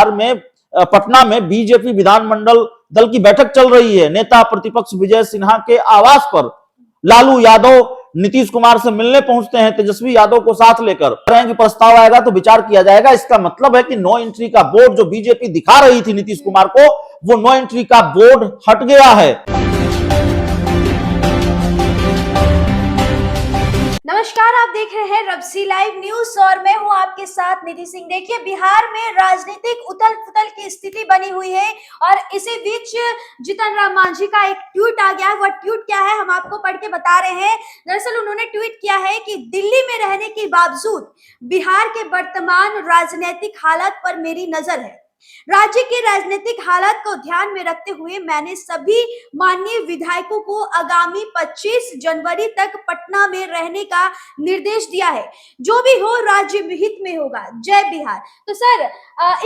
बिहार में पटना में बीजेपी विधानमंडल दल की बैठक चल रही है। नेता प्रतिपक्ष विजय सिन्हा के आवास पर लालू यादव नीतीश कुमार से मिलने पहुंचते हैं, तेजस्वी यादव को साथ लेकर। कह रहे हैं कि प्रस्ताव आएगा तो विचार किया जाएगा। इसका मतलब है कि नो एंट्री का बोर्ड जो बीजेपी दिखा रही थी नीतीश कुमार को, वो नो एंट्री का बोर्ड हट गया है। नमस्कार, आप देख रहे हैं रब्सी लाइव न्यूज और मैं हूं आपके साथ निधि सिंह। देखिए, बिहार में राजनीतिक उथल पुथल की स्थिति बनी हुई है और इसी बीच जीतन राम मांझी का एक ट्वीट आ गया है। वह ट्वीट क्या है, हम आपको पढ़ के बता रहे हैं। दरअसल उन्होंने ट्वीट किया है कि दिल्ली में रहने के बावजूद बिहार के वर्तमान राजनीतिक हालत पर मेरी नजर है। राज्य के राजनीतिक हालात को ध्यान में रखते हुए मैंने सभी माननीय विधायकों को आगामी 25 जनवरी तक पटना में रहने का निर्देश दिया है। जो भी हो राज्य हित में होगा। जय बिहार। तो सर,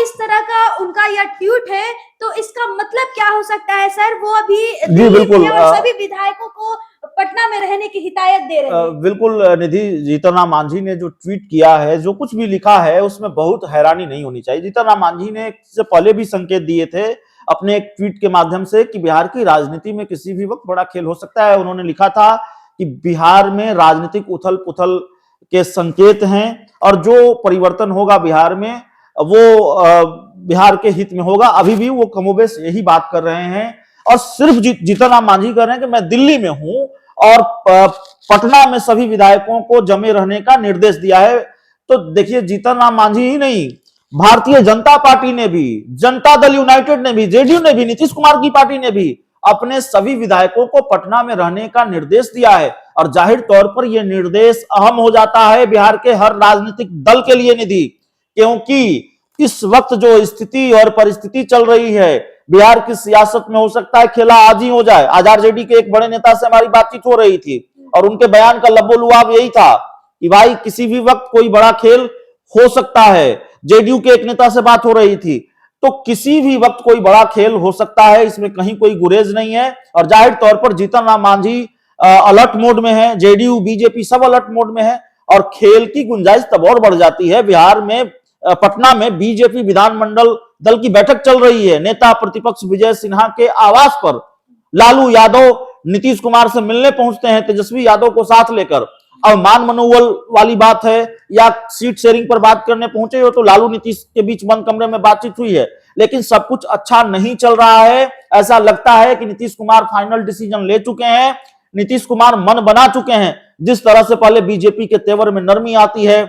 इस तरह का उनका यह ट्वीट है, तो इसका मतलब क्या हो सकता है सर? वो अभी दिल्ली में और सभी विधायकों को पटना में रहने की हिदायत दे रहे हैं। बिल्कुल निधि, जीतन राम मांझी ने जो ट्वीट किया है, जो कुछ भी लिखा है, उसमें बहुत हैरानी नहीं होनी चाहिए। जीतन राम मांझी ने इससे पहले भी संकेत दिए थे अपने एक ट्वीट के माध्यम से कि बिहार की राजनीति में किसी भी वक्त बड़ा खेल हो सकता है। उन्होंने लिखा था कि बिहार में राजनीतिक उथल पुथल के संकेत हैं और जो परिवर्तन होगा बिहार में वो बिहार के हित में होगा। अभी भी वो कमोबेश यही बात कर रहे हैं और सिर्फ जीतन राम मांझी कर रहे हैं कि मैं दिल्ली में हूं और पटना में सभी विधायकों को जमे रहने का निर्देश दिया है। तो देखिए, जीतन राम मांझी ही नहीं, भारतीय जनता पार्टी ने भी, जनता दल यूनाइटेड ने भी, जेडीयू ने भी, नीतीश कुमार की पार्टी ने भी अपने सभी विधायकों को पटना में रहने का निर्देश दिया है। और जाहिर तौर पर यह निर्देश अहम हो जाता है बिहार के हर राजनीतिक दल के लिए निधि, क्योंकि इस वक्त जो स्थिति और परिस्थिति चल रही है बिहार की सियासत में, हो सकता है खेला आज ही हो जाए। आज आरजेडी के एक बड़े नेता से हमारी बातचीत हो रही थी और उनके बयान का लबोलुआब यही था कि भाई किसी भी वक्त कोई बड़ा खेल हो सकता है। जेडीयू के एक नेता से बात हो रही थी, तो किसी भी वक्त कोई बड़ा खेल हो सकता है, इसमें कहीं कोई गुरेज नहीं है। और जाहिर तौर पर जीतन राम मांझी अलर्ट मोड में है, जेडीयू बीजेपी सब अलर्ट मोड में है और खेल की गुंजाइश तब और बढ़ जाती है। बिहार में पटना में बीजेपी विधानमंडल दल की बैठक चल रही है। नेता प्रतिपक्ष विजय सिन्हा के आवास पर लालू यादव नीतीश कुमार से मिलने पहुंचते हैं, तेजस्वी यादव को साथ लेकर। अब मान मनोबल वाली बात है या सीट शेयरिंग पर बात करने पहुंचे हो, तो लालू नीतीश के बीच बंद कमरे में बातचीत हुई है, लेकिन सब कुछ अच्छा नहीं चल रहा है। ऐसा लगता है कि नीतीश कुमार फाइनल डिसीजन ले चुके हैं, नीतीश कुमार मन बना चुके हैं। जिस तरह से पहले बीजेपी के तेवर में नरमी आती है,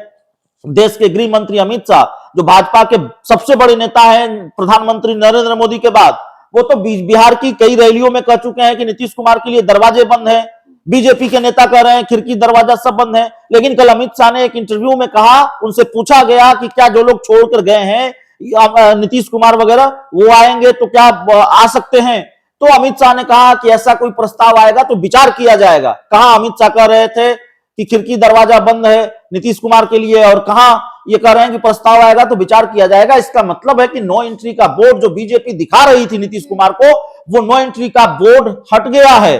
देश के गृह मंत्री अमित शाह जो भाजपा के सबसे बड़े नेता हैं प्रधानमंत्री नरेंद्र मोदी के बाद, वो तो बिहार की कई रैलियों में कह चुके हैं कि नीतीश कुमार के लिए दरवाजे बंद हैं। बीजेपी के नेता कह रहे हैं खिड़की दरवाजा सब बंद है। लेकिन कल अमित शाह ने एक इंटरव्यू में कहा, उनसे पूछा गया कि क्या जो लोग छोड़कर गए हैं नीतीश कुमार वगैरह, वो आएंगे तो क्या आ सकते हैं? तो अमित शाह ने कहा कि ऐसा कोई प्रस्ताव आएगा तो विचार किया जाएगा। कहां अमित शाह कह रहे थे कि खिड़की दरवाजा बंद है नीतीश कुमार के लिए, और कहां ये कह रहे हैं कि प्रस्ताव आएगा तो विचार किया जाएगा। इसका मतलब है कि नो एंट्री का बोर्ड जो बीजेपी दिखा रही थी नीतीश कुमार को, वो नो एंट्री का बोर्ड हट गया है।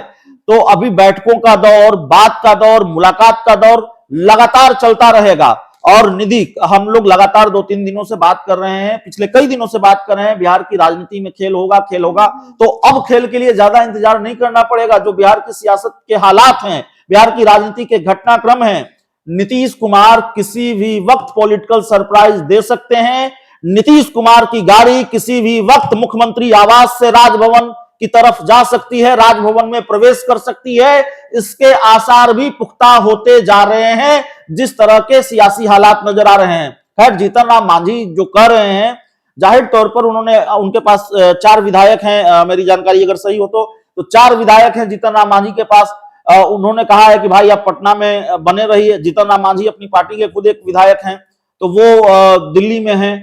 तो अभी बैठकों का दौर, बात का दौर, मुलाकात का दौर लगातार चलता रहेगा। और निधि, हम लोग लगातार 2-3 दिनों से बात कर रहे हैं, पिछले कई दिनों से बात कर रहे हैं बिहार की राजनीति में खेल होगा, खेल होगा। तो अब खेल के लिए ज्यादा इंतजार नहीं करना पड़ेगा। जो बिहार की सियासत के हालात हैं, बिहार की राजनीति के घटनाक्रम हैं, नीतीश कुमार किसी भी वक्त पॉलिटिकल सरप्राइज दे सकते हैं। नीतीश कुमार की गाड़ी किसी भी वक्त मुख्यमंत्री आवास से राजभवन की तरफ जा सकती है, राजभवन में प्रवेश कर सकती है। इसके आसार भी पुख्ता होते जा रहे हैं, जिस तरह के सियासी हालात नजर आ रहे हैं। खैर, जीतन राम मांझी जो कर रहे हैं, जाहिर तौर पर उनके पास 4 विधायक हैं, मेरी जानकारी अगर सही हो तो 4 विधायक हैं जीतन राम मांझी के पास। उन्होंने कहा है कि भाई आप पटना में बने रहिए। जीतन राम मांझी अपनी पार्टी के खुद एक विधायक हैं, तो वो दिल्ली में हैं।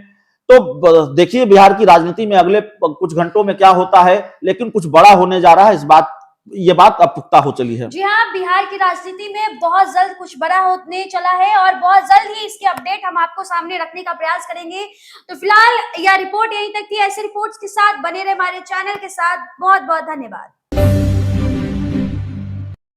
तो देखिए बिहार की राजनीति में अगले कुछ घंटों में क्या होता है, लेकिन कुछ बड़ा होने जा रहा है। ये बात अब पुख्ता हो चली है। जी हाँ, बिहार की राजनीति में बहुत जल्द कुछ बड़ा होने चला है और बहुत जल्द ही इसके अपडेट हम आपको सामने रखने का प्रयास करेंगे। तो फिलहाल यह रिपोर्ट यहीं तक थी। ऐसे रिपोर्ट्स के साथ बने रहे हमारे चैनल के साथ। बहुत बहुत धन्यवाद।